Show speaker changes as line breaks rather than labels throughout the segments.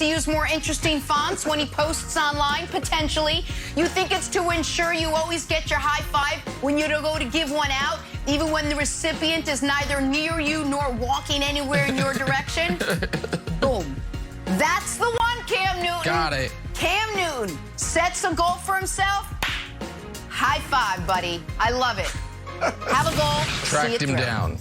to use more interesting fonts when he posts online, potentially. You think it's to ensure you always get your high five when you go to give one out, even when the recipient is neither near you nor walking anywhere in your direction? Boom. That's the one, Cam Newton.
Got it.
Cam Newton sets a goal for himself. High five, buddy. I love it. Have a goal.
Tracked him down.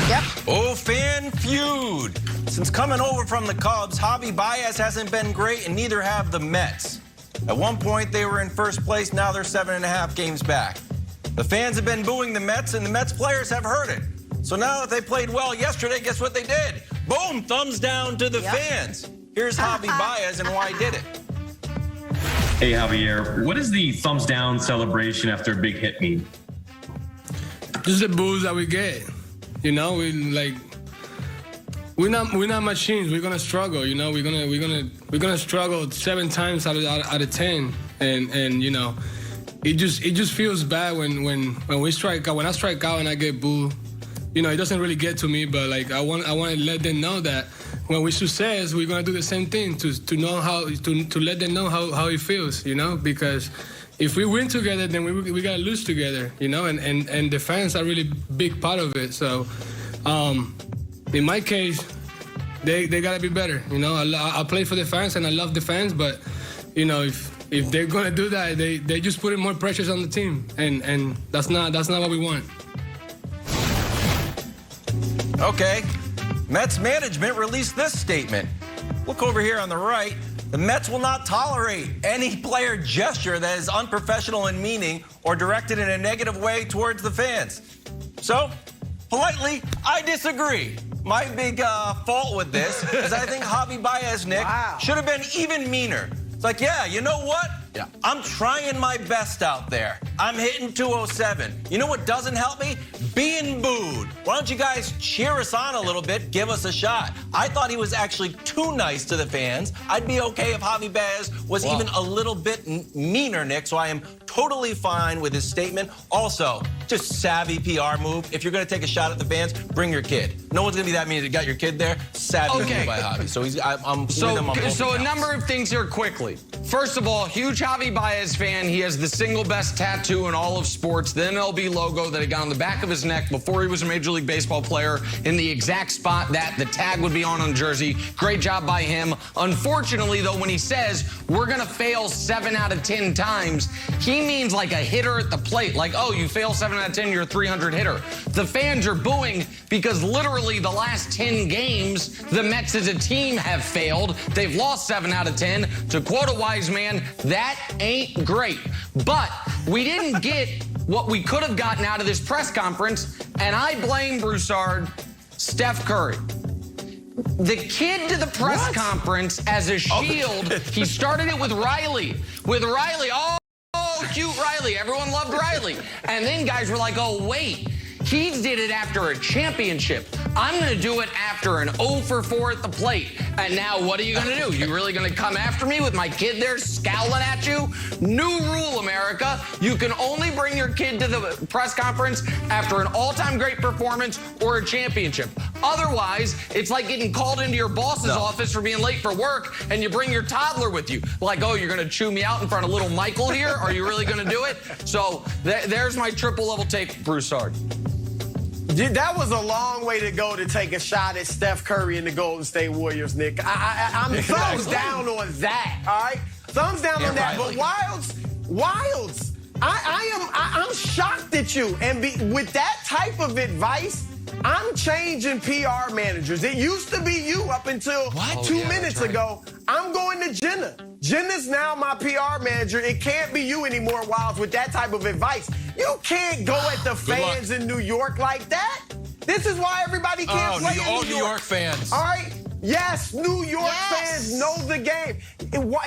Yep.
Oh, fan feud. Since coming over from the Cubs, Javy Baez hasn't been great, and neither have the Mets. At one point, they were in first place. Now they're 7.5 games back. The fans have been booing the Mets, and the Mets players have heard it. So now that they played well yesterday, guess what they did? Boom, thumbs down to the fans. Here's Javy Baez and why he did it.
Hey, Javier, what does the thumbs down celebration after a big hit mean?
Just the boos that we get. You know, we're not machines. We're gonna struggle. You know, we're gonna struggle 7 times out of 10, and you know, it just feels bad when we strike out. When I strike out and I get booed, you know, it doesn't really get to me. But like I want to let them know that when we success, we're gonna do the same thing to know how to let them know how it feels. You know, because if we win together, then we gotta lose together, you know, and the fans are really big part of it. So, in my case, they gotta be better, you know. I play for the fans and I love the fans, but you know, if they're gonna do that, they just putting more pressures on the team, and that's not what we want.
Okay, Mets management released this statement. Look over here on the right. The Mets will not tolerate any player gesture that is unprofessional in meaning or directed in a negative way towards the fans. So, politely, I disagree. My big fault with this is I think Javy Baez, Nick, should have been even meaner. It's like, yeah, you know what?
Yeah.
I'm trying my best out there. I'm hitting 207. You know what doesn't help me? Being booed. Why don't you guys cheer us on a little bit, give us a shot? I thought he was actually too nice to the fans. I'd be okay if Javy Baez was even a little bit meaner, Nick, so I am totally fine with his statement. Also, just savvy PR move. If you're going to take a shot at the fans, bring your kid. No one's going to be that mean. You got your kid there. Savvy move by Javy. So I'm with him on both
So a
accounts.
number of things here quickly. First of all, huge Javy Baez fan. He has the single best tattoo in all of sports, the MLB logo that he got on the back of his neck before he was a Major League Baseball player, in the exact spot that the tag would be on the jersey. Great job by him. Unfortunately, though, when he says we're going to fail 7 out of 10 times, he means like a hitter at the plate. Like, oh, you fail 7 out of 10, you're a 300 hitter. The fans are booing because literally the last 10 games, the Mets as a team have failed. They've lost 7 out of 10. To quote a wise man, that ain't great. But we didn't get what we could have gotten out of this press conference, and I blame Broussard, Steph Curry. The kid to the press conference as a shield, he started it with Riley. Oh, cute Riley. Everyone loved Riley. And then guys were like, oh, wait. He did it after a championship. I'm going to do it after an 0 for 4 at the plate. And now what are you going to do? You really going to come after me with my kid there scowling at you? New rule, America. You can only bring your kid to the press conference after an all-time great performance or a championship. Otherwise, it's like getting called into your boss's office for being late for work, and you bring your toddler with you. Like, oh, you're going to chew me out in front of little Michael here? Are you really going to do it? So there's my triple-level take, Broussard.
That was a long way to go to take a shot at Steph Curry and the Golden State Warriors, Nick. I'm thumbs down on that, all right? Thumbs down on that. But Wilds, I'm shocked at you. And with that type of advice, I'm changing PR managers. It used to be you up until 2 minutes ago. I'm going to Jenna. Jenna's now my PR manager. It can't be you anymore, Wilds, with that type of advice. You can't go at the fans in New York like that. This is why everybody can't play in New York.
New York fans.
All right? Yes, New York fans know the game.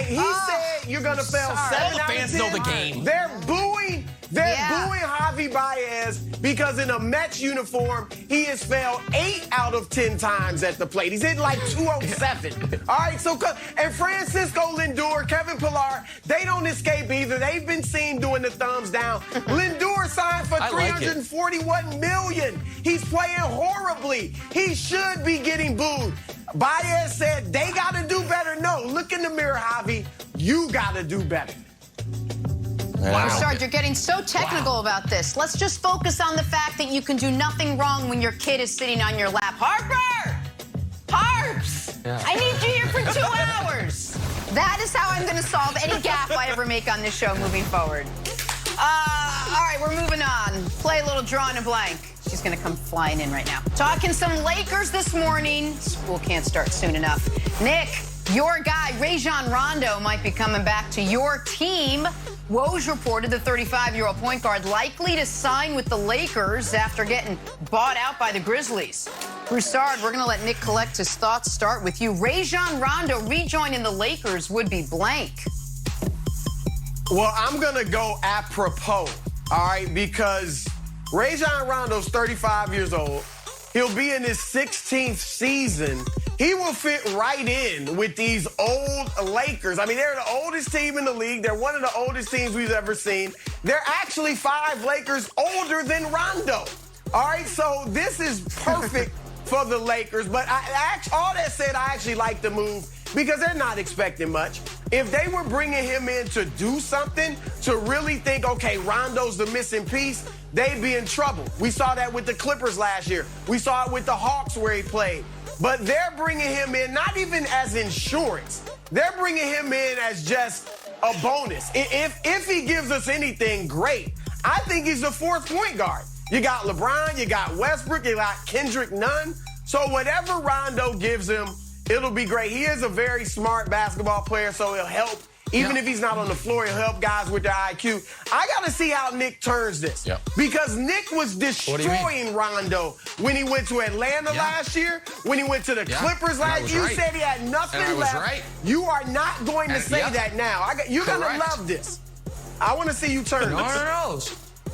He said you're going to fail 7 out of 10.
All the fans know the game.
They're booing Javy Baez because in a Mets uniform, he has failed 8 out of 10 times at the plate. He's hit like 207. All right, so, and Francisco Lindor, Kevin Pillar, they don't escape either. They've been seen doing the thumbs down. Lindor signed for $341 million. He's playing horribly. He should be getting booed. Baez said they got to do look in the mirror, Javy, you got to do better.
Wow. Sarge, you're getting so technical about this. Let's just focus on the fact that you can do nothing wrong when your kid is sitting on your lap. Harper! Harps!
Yeah.
I need you here for 2 hours. That is how I'm going to solve any gaffe I ever make on this show moving forward. All right, we're moving on. Play a little draw in a blank. She's going to come flying in right now. Talking some Lakers this morning. School can't start soon enough. Nick, your guy, Rajon Rondo, might be coming back to your team. Woj reported the 35-year-old point guard likely to sign with the Lakers after getting bought out by the Grizzlies. Broussard, we're going to let Nick collect his thoughts. Start with you. Rajon Rondo rejoining the Lakers would be blank.
Well, I'm going to go apropos, all right, because Rajon Rondo's 35 years old. He'll be in his 16th season. He will fit right in with these old Lakers. I mean, they're the oldest team in the league. They're one of the oldest teams we've ever seen. They're actually 5 Lakers older than Rondo. All right, so this is perfect for the Lakers. But all that said, I actually like the move because they're not expecting much. If they were bringing him in to do something, to really think, okay, Rondo's the missing piece, they'd be in trouble. We saw that with the Clippers last year. We saw it with the Hawks where he played. But they're bringing him in not even as insurance. They're bringing him in as just a bonus. If he gives us anything, great. I think he's the 4th point guard. You got LeBron, you got Westbrook, you got Kendrick Nunn. So whatever Rondo gives him, it'll be great. He is a very smart basketball player, so he'll help. Even if he's not on the floor, he'll help guys with their IQ. I got to see how Nick turns this. Because Nick was destroying Rondo when he went to Atlanta last year, when he went to the Clippers last year. You said he had nothing left. You are not going to say that now. You're going to love this. I want to see you turn this.
No.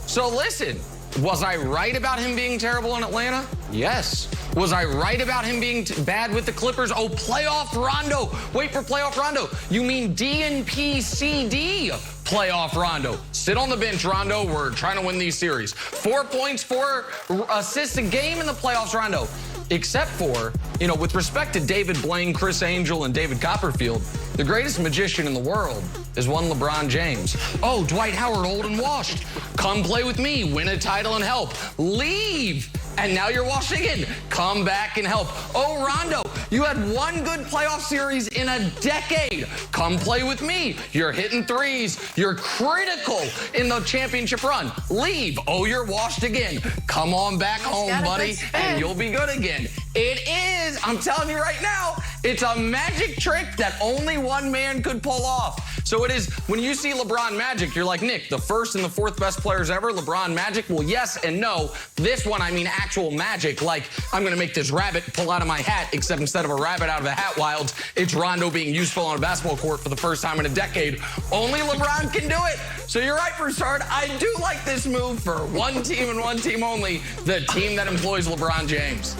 So listen, was I right about him being terrible in Atlanta? Yes. Was I right about him being bad with the Clippers? Oh, playoff Rondo. Wait for playoff Rondo. You mean DNP-CD playoff Rondo. Sit on the bench, Rondo. We're trying to win these series. 4 points, 4 assists a game in the playoffs, Rondo. Except for, with respect to David Blaine, Chris Angel, and David Copperfield, the greatest magician in the world is one LeBron James. Oh, Dwight Howard, old and washed. Come play with me, win a title and help. Leave. And now you're washed again. Come back and help. Oh, Rondo, you had 1 good playoff series in a decade. Come play with me. You're hitting threes. You're critical in the championship run. Leave. Oh, you're washed again. Come on back home, buddy, and you'll be good again. It is, I'm telling you right now, it's a magic trick that only one man could pull off. So it is, when you see LeBron Magic, you're like, Nick, the 1st and the 4th best players ever, LeBron Magic? Well, yes and no. This one, I mean actual magic. Like, I'm going to make this rabbit pull out of my hat, except instead of a rabbit out of a hat, Wilds, it's Rondo being useful on a basketball court for the first time in a decade. Only LeBron can do it. So you're right, Broussard. I do like this move for one team and one team only, the team that employs LeBron James.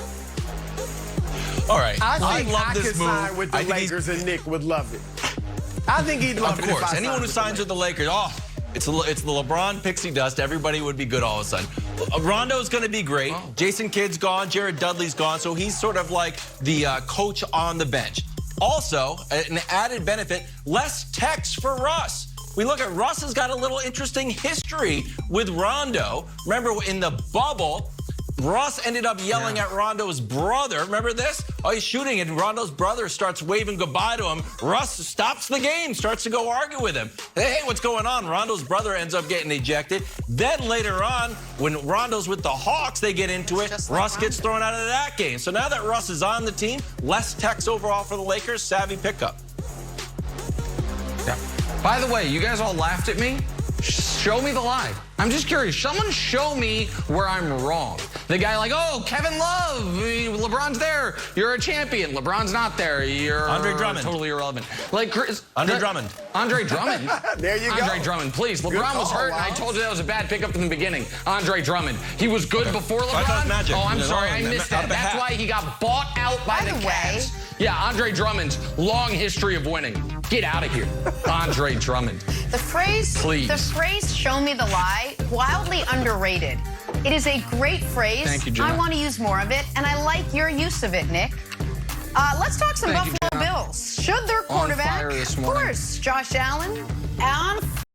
All right.
I
love this
could
move.
sign with the Lakers and Nick would love it. I think he'd love it.
Of course. Anyone who signs with the Lakers, it's the LeBron pixie dust. Everybody would be good all of a sudden. Rondo's going to be great. Jason Kidd's gone. Jared Dudley's gone. So he's sort of like the coach on the bench. Also, an added benefit, less text for Russ. We look at Russ has got a little interesting history with Rondo. Remember in the bubble, Russ ended up yelling at Rondo's brother. Remember this? Oh, he's shooting, and Rondo's brother starts waving goodbye to him. Russ stops the game, starts to go argue with him. Hey, what's going on? Rondo's brother ends up getting ejected. Then later on, when Rondo's with the Hawks, they get into it. Russ gets thrown out of that game. So now that Russ is on the team, less text overall for the Lakers. Savvy pickup.
Yeah. By the way, you guys all laughed at me. Show me the lie. I'm just curious. Someone show me where I'm wrong. The guy like, oh, Kevin Love, LeBron's there. You're a champion. LeBron's not there. You're
Andre Drummond.
Totally irrelevant. Like Chris.
Andre Drummond.
Andre Drummond.
There you go.
Andre Drummond, please. LeBron was hurt, and I told you that was a bad pickup in the beginning. Andre Drummond. He was good before LeBron.
I thought Magic.
Oh, I'm sorry. I missed that. That's why he got bought out by the Cavs. Yeah, Andre Drummond's long history of winning. Get out of here. Andre Drummond.
The phrase,
please.
The phrase, show me the lie, wildly underrated. It is a great phrase.
Thank you, Jenna.
I want to use more of it, and I like your use of it, Nick. Let's talk some Buffalo Bills. Should their quarterback,
fire this
of
morning.
course, Josh Allen, on